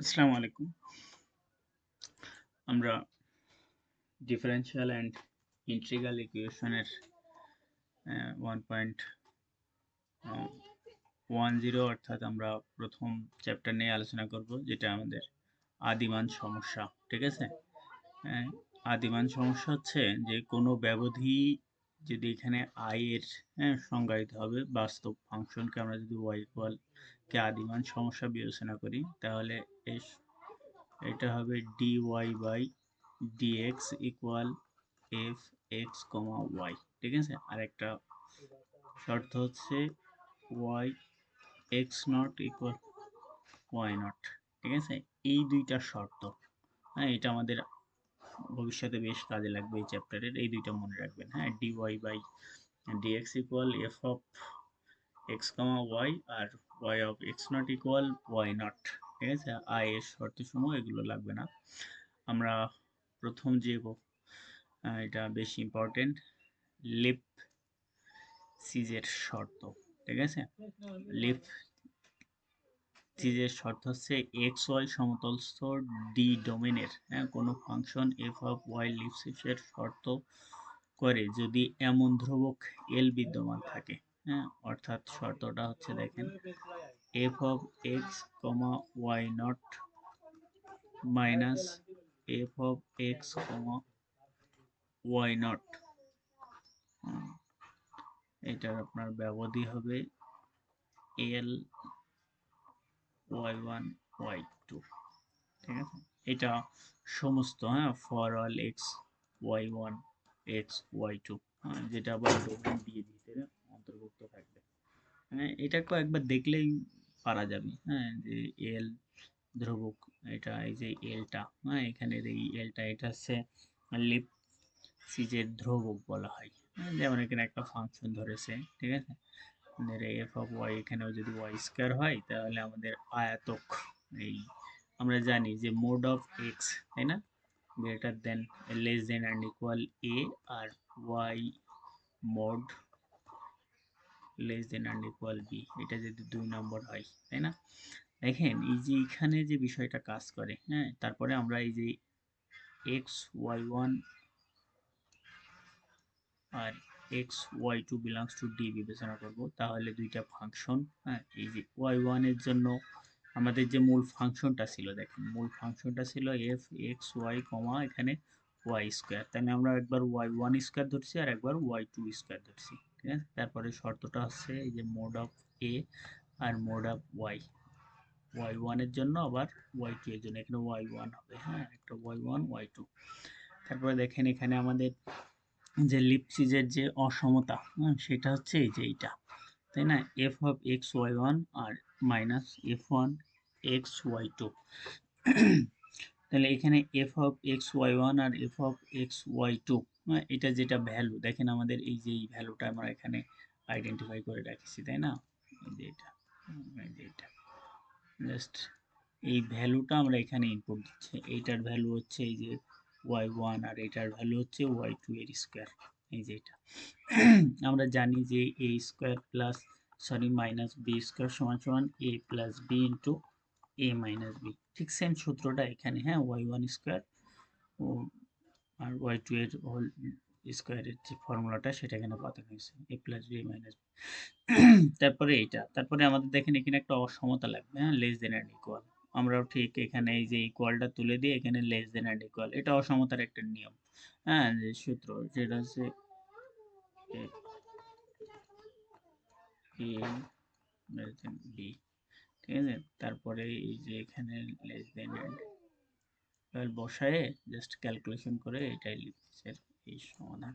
আসসালামু আলাইকুম। আমরা ডিফারেনশিয়াল অ্যান্ড ইন্টিগ্রাল ইকুয়েশনের 1.10 অর্থাৎ আমরা প্রথম চ্যাপ্টার নিয়ে আলোচনা করব, যেটা আমাদের আদিমান সমস্যা। ঠিক আছে? হ্যাঁ, আদিমান সমস্যা হচ্ছে যে কোনো ব্যবধি যদি এখানে এর সংজ্ঞায়িত হবে বাস্তব ফাংশনকে আমরা যদি y কে আদিমান সমস্যা বিবেচনা করি, তাহলে এটা হবে dy by dx equal F X comma Y. ঠিক আছে, আর একটা শর্ত হচ্ছে Y X not equal Y not. ঠিক আছে, এই দুইটা শর্ত, এটা আমাদের ভবিষ্যতে বেশ কাজে লাগবে। এই চ্যাপ্টারের এই দুইটা মনে রাখবেন। dy by dx equal F of X comma Y, আর Y of X not equal Y not. ঠিক আছে, এর শর্ত সমূহ এগুলো লাগবে না। আমরা প্রথম যে এটা বেশি ইম্পর্টেন্ট, লিপ সিজের শর্ত। ঠিক আছে, লিপ সিজের শর্ত হচ্ছে এক্স ওয়াই সমতলস্থ ডি ডোমেনের কোনো ফাংশন এফ অফ ওয়াই লিপসিজের শর্ত করে যদি এমন ধ্রুবক এল বিদ্যমান থাকে। অর্থাৎ শর্তটা হচ্ছে, দেখেন, F of X comma Y not minus F of X comma Y not, এটার আপনার ব্যবধি হবে L Y one Y two. ঠিক আছে, এটা সমস্ত for all X Y one X Y two, যেটা আবার ডোমেন দিয়ে ভিতরে অন্তর্ভুক্ত থাকবে। এটাকেও একবার দেখলেই পারা যাবে যে এল ধ্রুবক, এটা এই যে এলটা, এখানে এই এলটা, এটা হচ্ছে লিপ সিজের ধ্রুবক বলা হয়। যেমন এখানে একটা ফাংশন ধরেছে। ঠিক আছে, এফ অফ ওয়াই এখানেও যদি ওয়াই স্কোয়ার হয়, তাহলে আমাদের আয়তক, এই আমরা জানি যে মোড অফ এক্স, তাই না, greater than less than and equal A, আর Y mod less than and equal B, এটা যদি 2 নম্বর হয়, তাই না। দেখেন এই যে এখানে যে বিষয়টা কাজ করে, তারপরে আমরা এই যে এক্স ওয়াই ওয়ান আর X Y two belongs to D বিবেচনা করব, তাহলে দুইটা ফাংশন, এই যে ওয়াই ওয়ান এর জন্য আমাদের যে মূল ফাংশনটা ছিল, দেখেন মূল ফাংশনটা ছিল এফ এক্স ওয়াই কমা এখানে ওয়াই স্কোয়ার, তাহলে আমরা একবার ওয়াই ওয়ান স্কোয়ার ধরছি আর একবার ওয়াই টু স্কোয়ার ধরছি। ঠিক আছে, তারপরে শর্তটা হচ্ছে এই যে মোড অফ এ আর mod of Y, Y one এর জন্য আবার ওয়াই টু এর জন্য, এখানে ওয়াই ওয়ান হবে, একটা ওয়াই ওয়ান ওয়াই টু। তারপরে দেখেন এখানে আমাদের যে লিপসিজের যে অসমতা, সেটা হচ্ছে এই যে এইটা, তাই না, F of X Y one আর minus F one X Y two. তাহলে এখানে F of X Y one আর F of X Y two, এটা যেটা ভ্যালু, দেখেন আমাদের এই যে এই ভ্যালুটা আমরা এখানে আইডেন্টিফাই করে রাখছি, তাই না, এই যে এটা, এই যে এটা, জাস্ট এই ভ্যালুটা আমরা এখানে ইনপুট দিচ্ছি। এইটার ভ্যালু হচ্ছে এই যে ওয়াই ওয়ান, আর এটার ভ্যালু হচ্ছে ওয়াই টু এর স্কোয়ার, এই যে এটা। আমরা জানি যে a square plus minus b square সমান সমান a plus b into a minus b. ঠিক সেম সূত্রটা এখানে, ওয়াই ওয়ান স্কোয়ার ও আর ওয়াই টু এর হোল স্কোয়ারের যে ফর্মুলাটা, সেটা এখানে পাতানো হয়েছে, a plus b minus b. তারপরে এইটা, তারপরে আমাদের দেখেন এখানে একটা অসমতা লাগবে, লেস দেন অ্যান্ড ইকুয়াল। আমরাও ঠিক এখানে এই যে ইকুয়ালটা তুলে দিয়ে এখানে লেস দেন অ্যান্ড ইকুয়াল, এটা অসমতার একটা নিয়ম, যে সূত্র, যেটা হচ্ছে এ লেস দেন বি। ঠিক আছে, তারপরে এই যে এখানে লেস দেন অ্যান্ড ইকুয়াল বসায়ে জাস্ট ক্যালকুলেশন করে এটাই লিখছে এই সমাধান।